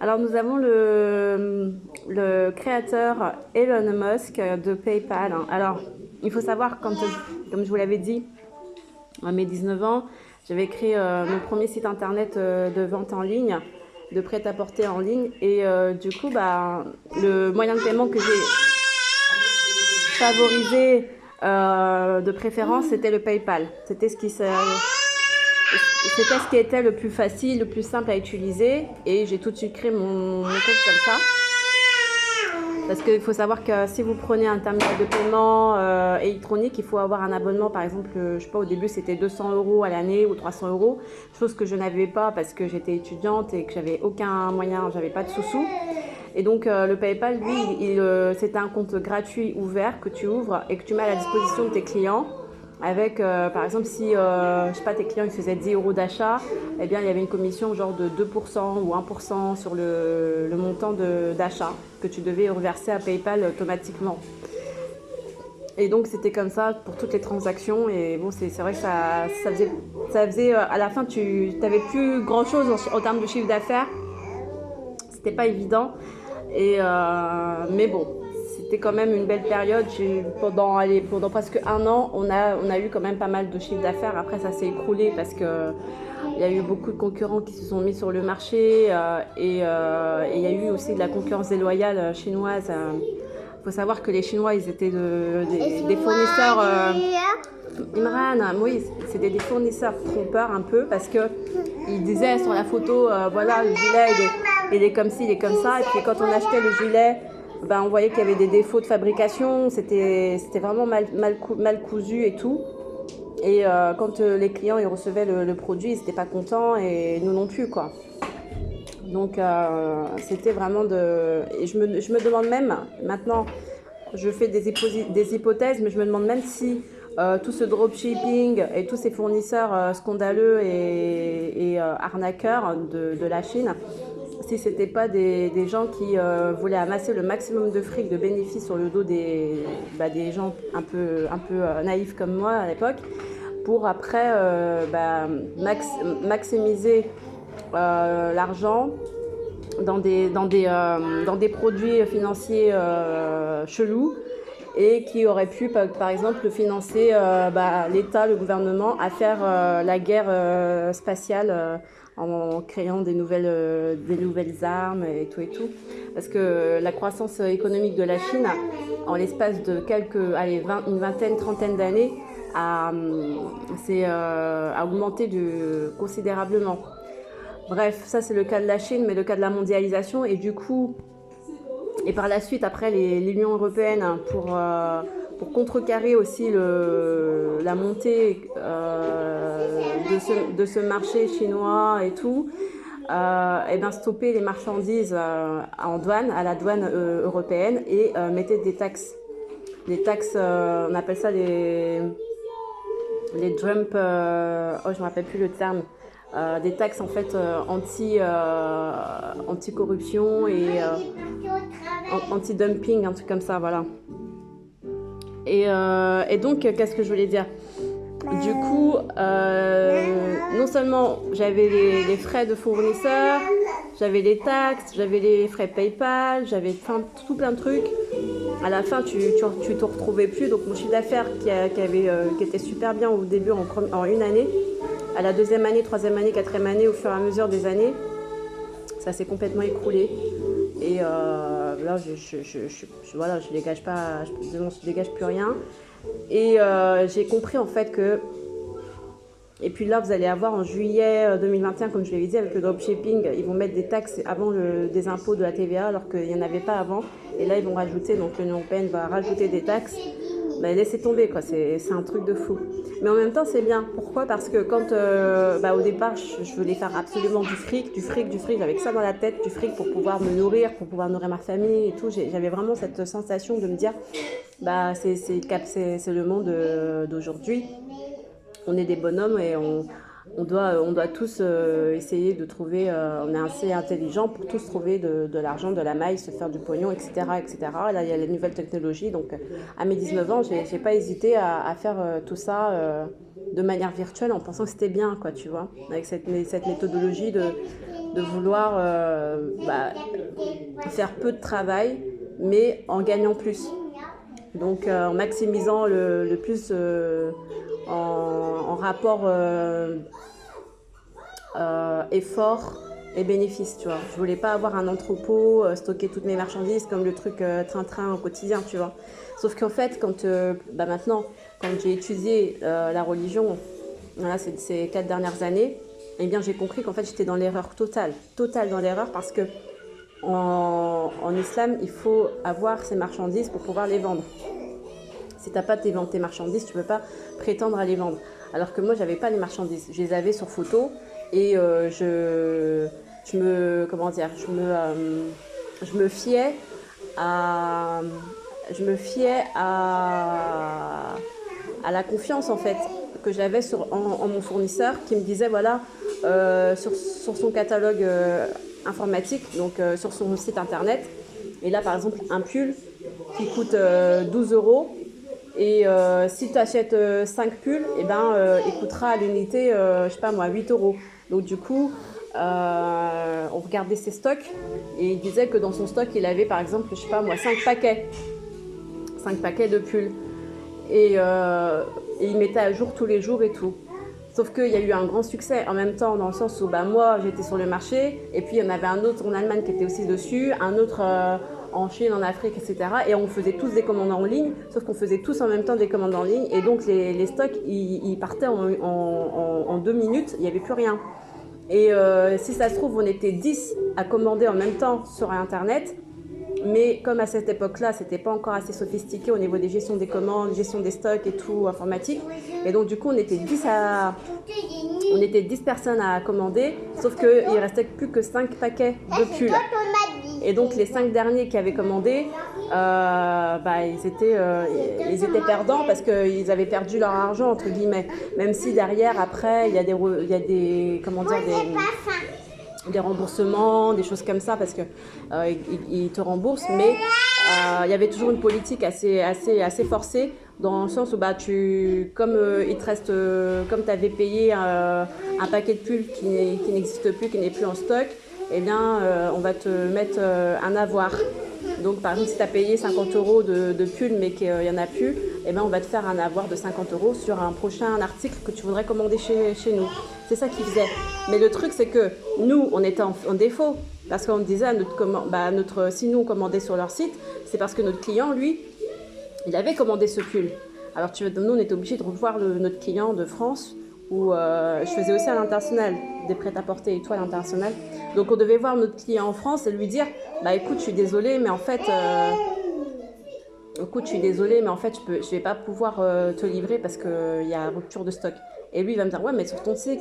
Alors nous avons le créateur Elon Musk de PayPal. Alors il faut savoir, comme je vous l'avais dit, à mes 19 ans, j'avais créé mon premier site internet de vente en ligne, de prêt-à-porter en ligne. Et du coup, bah, le moyen de paiement que j'ai favorisé de préférence, c'était le PayPal. C'était ce qui était le plus facile, le plus simple à utiliser. Et j'ai tout de suite créé mon compte comme ça. Parce qu'il faut savoir que si vous prenez un terminal de paiement électronique, il faut avoir un abonnement. Par exemple, je sais pas, au début c'était 200 € à l'année ou 300 €, chose que je n'avais pas parce que j'étais étudiante et que j'avais aucun moyen, j'avais pas de sous-sous. Et donc le PayPal, lui, c'est un compte gratuit ouvert que tu ouvres et que tu mets à la disposition de tes clients. Avec, par exemple, si je sais pas, tes clients ils faisaient 10 € d'achat, eh bien il y avait une commission genre de 2% ou 1% sur le montant d'achat que tu devais reverser à PayPal automatiquement. Et donc c'était comme ça pour toutes les transactions. Et bon, c'est vrai que ça faisait à la fin, tu n'avais plus grand chose en termes de chiffre d'affaires. C'était pas évident. Mais bon, c'était quand même une belle période. Pendant presque un an, on a eu quand même pas mal de chiffre d'affaires. Après, ça s'est écroulé parce que il y a eu beaucoup de concurrents qui se sont mis sur le marché et il y a eu aussi de la concurrence déloyale chinoise. Il faut savoir que les Chinois, ils étaient des fournisseurs. Imran, oui, c'était des fournisseurs trompeurs un peu parce que ils disaient sur la photo, voilà, le gilet il est comme ci, il est comme ça. Et puis quand on achetait le gilet, ben, on voyait qu'il y avait des défauts de fabrication. C'était vraiment mal cousu et tout. Et quand les clients ils recevaient le produit, ils n'étaient pas contents et nous non plus, quoi. Donc c'était vraiment de... Et je me demande même, maintenant, je fais des hypothèses, mais je me demande même si tout ce dropshipping et tous ces fournisseurs scandaleux et arnaqueurs de la Chine, si c'était pas des gens qui voulaient amasser le maximum de fric, de bénéfices sur le dos des gens un peu naïfs comme moi à l'époque, pour après maximiser l'argent dans des produits financiers chelous et qui auraient pu par exemple financer l'État, le gouvernement à faire la guerre spatiale en créant des nouvelles armes et tout. Parce que la croissance économique de la Chine, en l'espace de une vingtaine, trentaine d'années, a augmenté considérablement. Bref, ça c'est le cas de la Chine, mais le cas de la mondialisation. Et du coup, et par la suite, après l'Union européenne, pour contrecarrer aussi la montée de ce marché chinois et tout, et ben stopper les marchandises à la douane européenne et mettait des taxes. Les taxes, on appelle ça les Trump, je ne me rappelle plus le terme. Des taxes en fait anti-corruption et anti-dumping, un truc comme ça, voilà. Et donc, qu'est-ce que je voulais dire? Du coup, non seulement j'avais les frais de fournisseur, j'avais les taxes, j'avais les frais PayPal, j'avais tout plein de trucs. À la fin, tu te retrouvais plus. Donc, mon chiffre d'affaires qui était super bien au début en une année, à la deuxième année, troisième année, quatrième année, au fur et à mesure des années, ça s'est complètement écroulé. Et là, je dégage pas, je dégage plus rien. Et j'ai compris en fait que... Et puis là, vous allez avoir en juillet 2021, comme je l'avais dit, avec le dropshipping, ils vont mettre des taxes avant des impôts de la TVA, alors qu'il n'y en avait pas avant. Et là, ils vont rajouter, donc l'Union européenne va rajouter des taxes. Ben, laissez tomber, quoi. C'est un truc de fou. Mais en même temps, c'est bien. Pourquoi? Parce que quand, au départ, je voulais faire absolument du fric, j'avais que ça dans la tête, du fric pour pouvoir me nourrir, pour pouvoir nourrir ma famille et tout. J'avais vraiment cette sensation de me dire, c'est le monde d'aujourd'hui. On est des bonhommes et on doit tous essayer de trouver, on est assez intelligent pour tous trouver de l'argent, de la maille, se faire du pognon, etc. etc. Et là, il y a les nouvelles technologies. Donc, à mes 19 ans, j'ai pas hésité à faire tout ça de manière virtuelle en pensant que c'était bien, quoi, tu vois, avec cette méthodologie de vouloir faire peu de travail, mais en gagnant plus. Donc en maximisant le plus en rapport effort et bénéfice, tu vois. Je voulais pas avoir un entrepôt, stocker toutes mes marchandises comme le truc train-train au quotidien, tu vois. Sauf qu'en fait, maintenant, quand j'ai étudié la religion, voilà, ces 4 dernières années, eh bien j'ai compris qu'en fait j'étais dans l'erreur totale dans l'erreur parce que en islam, il faut avoir ces marchandises pour pouvoir les vendre. Si tu n'as pas tes marchandises, tu ne peux pas prétendre à les vendre. Alors que moi, j'avais pas les marchandises. Je les avais sur photo et je me fiais à la confiance en fait que j'avais en mon fournisseur qui me disait voilà sur son catalogue informatique, donc sur son site internet. Et là, par exemple, un pull qui coûte 12 €. Et si tu achètes 5 pulls, il coûtera à l'unité, je sais pas moi, 8 €. Donc du coup, on regardait ses stocks et il disait que dans son stock, il avait par exemple, je sais pas moi, 5 paquets de pulls. Et il mettait à jour tous les jours et tout. Sauf qu'il y a eu un grand succès en même temps, dans le sens où moi j'étais sur le marché, et puis il y en avait un autre en Allemagne qui était aussi dessus, un autre en Chine, en Afrique, etc. Et on faisait tous des commandes en ligne, sauf qu'on faisait tous en même temps des commandes en ligne, et donc les stocks ils partaient en 2 minutes, il n'y avait plus rien. Et si ça se trouve, on était 10 à commander en même temps sur Internet. Mais comme à cette époque-là, c'était pas encore assez sophistiqué au niveau des gestions des commandes, gestion des stocks et tout informatique. Et donc du coup, on était 10 personnes à commander, sauf qu'il restait plus que 5 paquets de pulls. Et donc les 5 derniers qui avaient commandé, ils étaient perdants parce qu'ils avaient perdu leur argent entre guillemets. Même si derrière, après, il y a des remboursements, des choses comme ça, parce que ils te remboursent, mais il y avait toujours une politique assez forcée, dans le sens où comme il te reste, comme tu avais payé un paquet de pulls qui n'existe plus, qui n'est plus en stock, eh bien on va te mettre un avoir. Donc par exemple, si tu as payé 50 € de pulls mais qu'il n'y en a plus, eh ben, on va te faire un avoir de 50 € sur un prochain article que tu voudrais commander chez nous. C'est ça qu'ils faisaient. Mais le truc, c'est que nous, on était en défaut. Parce qu'on disait à si nous, on commandait sur leur site, c'est parce que notre client, lui, il avait commandé ce pull. Alors nous, on était obligés de revoir notre client de France, où je faisais aussi à l'international, des prêt-à-porter et tout à l'international. Donc on devait voir notre client en France et lui dire écoute, je suis désolée, mais en fait je vais pas pouvoir te livrer parce qu'il y a rupture de stock. Et lui, il va me dire ouais, mais sur ton site,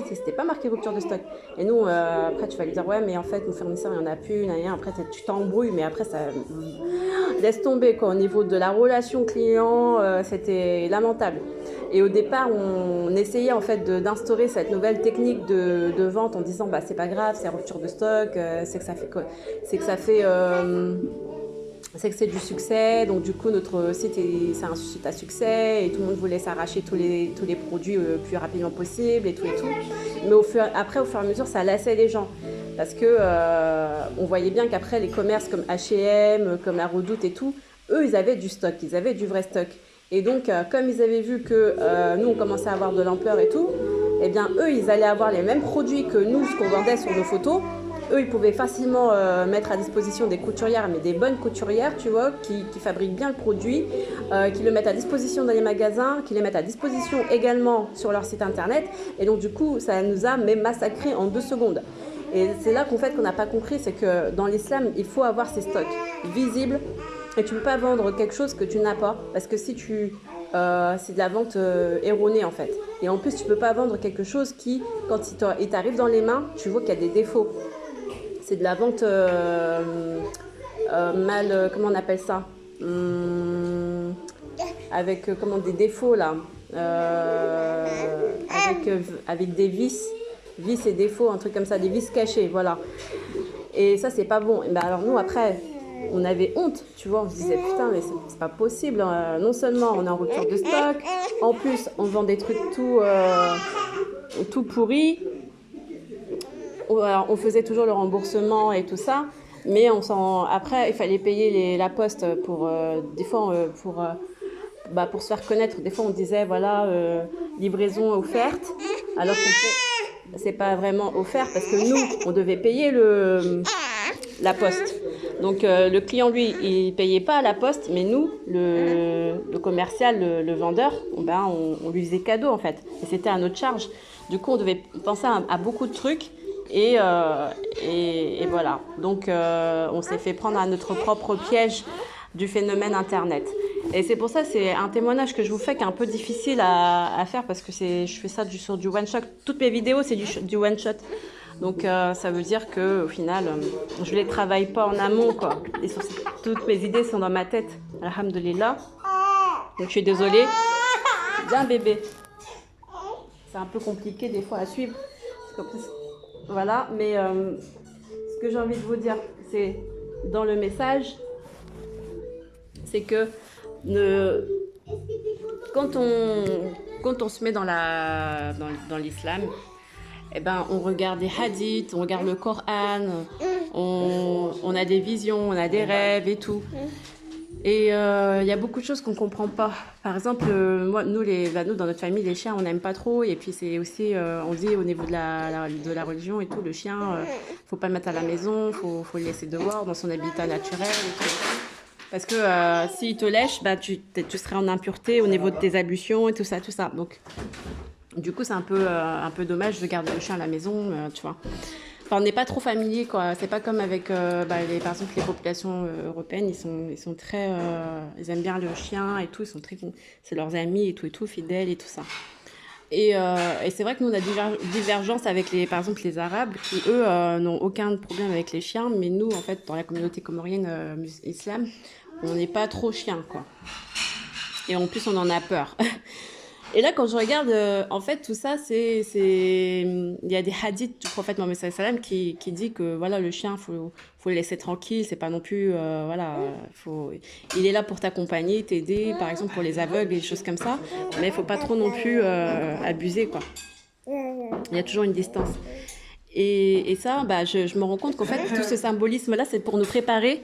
c'était pas marqué rupture de stock. Et nous, après, tu vas lui dire ouais, mais en fait, mon fournisseur, il y en a plus, après, tu t'embrouilles, mais après, ça laisse tomber quoi. Au niveau de la relation client, c'était lamentable. Et au départ, on essayait en fait d'instaurer cette nouvelle technique de vente en disant c'est pas grave, c'est rupture de stock, c'est que c'est du succès, donc du coup notre site c'est un site à succès et tout le monde voulait s'arracher tous les produits le plus rapidement possible et tout. Mais au fur et à mesure, ça lassait les gens parce que on voyait bien qu'après les commerces comme H&M, comme La Redoute et tout, eux ils avaient du stock, ils avaient du vrai stock. Et donc, comme ils avaient vu que nous, on commençait à avoir de l'ampleur et tout, eh bien, eux, ils allaient avoir les mêmes produits que nous, ce qu'on vendait sur nos photos. Eux, ils pouvaient facilement mettre à disposition des couturières, mais des bonnes couturières, tu vois, qui fabriquent bien le produit, qui le mettent à disposition dans les magasins, qui les mettent à disposition également sur leur site internet. Et donc, du coup, ça nous a massacrés en 2 secondes. Et c'est là qu'on n'a pas compris, c'est que dans l'islam, il faut avoir ces stocks visibles. Et tu ne peux pas vendre quelque chose que tu n'as pas, parce que si c'est de la vente erronée en fait. Et en plus, tu ne peux pas vendre quelque chose qui, quand il t'arrive dans les mains, tu vois qu'il y a des défauts. C'est de la vente comment on appelle ça, avec des défauts là, avec des vis et défauts, un truc comme ça, des vis cachées, voilà. Et ça, c'est pas bon. Et alors nous, après, on avait honte, tu vois, on se disait putain, mais c'est pas possible, non seulement on est en rupture de stock, en plus on vend des trucs tout pourris, alors, on faisait toujours le remboursement et tout ça, mais après, il fallait payer la poste pour, des fois, pour se faire connaître. Des fois, on disait, voilà, livraison offerte, alors qu'en fait, c'est pas vraiment offert parce que nous, on devait payer la poste. Donc, le client, lui, il payait pas la poste, mais nous, le commercial, le vendeur, on lui faisait cadeau, en fait. Et c'était à notre charge. Du coup, on devait penser à beaucoup de trucs. Et voilà. Donc, on s'est fait prendre à notre propre piège du phénomène Internet. Et c'est pour ça, c'est un témoignage que je vous fais qui est un peu difficile à faire parce que je fais ça sur du one-shot. Toutes mes vidéos, c'est du one-shot. Donc, ça veut dire qu'au final, je ne les travaille pas en amont, quoi. Et toutes mes idées sont dans ma tête. Alhamdulillah. Donc, je suis désolée. Bien, bébé. C'est un peu compliqué des fois à suivre. Voilà, mais ce que j'ai envie de vous dire, c'est dans le message, c'est que quand on se met dans l'islam, eh ben, on regarde des hadiths, on regarde le Coran, on a des visions, on a des rêves et tout. Et il y a beaucoup de choses qu'on ne comprend pas. Par exemple, nous, dans notre famille, les chiens, on n'aime pas trop. Et puis, c'est aussi, on dit au niveau de la religion et tout, le chien, faut pas le mettre à la maison, faut le laisser dehors, dans son habitat naturel. Et tout. Parce que s'il te lèche, tu serais en impureté au niveau de tes ablutions et tout ça, tout ça. Donc, du coup, c'est un peu dommage de garder le chien à la maison, tu vois. Enfin, on n'est pas trop familier, quoi. C'est pas comme avec, par exemple, les populations européennes, ils sont très, ils aiment bien le chien et tout, ils sont très, c'est leurs amis et tout, fidèles et tout ça. Et c'est vrai que nous, on a divergence avec par exemple, les Arabes, qui eux n'ont aucun problème avec les chiens, mais nous, en fait, dans la communauté comorienne islam, on n'est pas trop chien, quoi. Et en plus, on en a peur. Et là, quand je regarde, en fait, tout ça, il y a des hadiths du prophète Mohammed sallallahu alayhi wa sallam qui dit que voilà, le chien, faut le laisser tranquille, c'est pas non plus, voilà, il est là pour t'accompagner, t'aider, par exemple pour les aveugles et des choses comme ça, mais il faut pas trop non plus abuser, quoi. Il y a toujours une distance. Et ça, je me rends compte qu'en fait, tout ce symbolisme-là, c'est pour nous préparer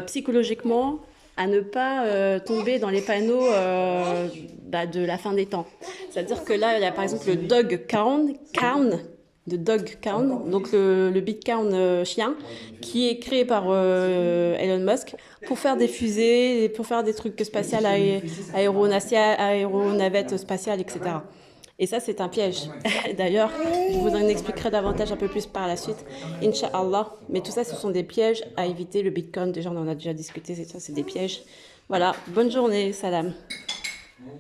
psychologiquement à ne pas tomber dans les panneaux de la fin des temps. C'est-à-dire que là, il y a par exemple le dog count, donc le Bitcoin chien, qui est créé par Elon Musk pour faire des fusées, pour faire des trucs spatials, aéronavettes spatiales, etc. Et ça, c'est un piège. D'ailleurs, je vous en expliquerai davantage un peu plus par la suite, Inch'Allah. Mais tout ça, ce sont des pièges à éviter. Le Bitcoin, déjà, on en a déjà discuté, c'est des pièges. Voilà, bonne journée, salam.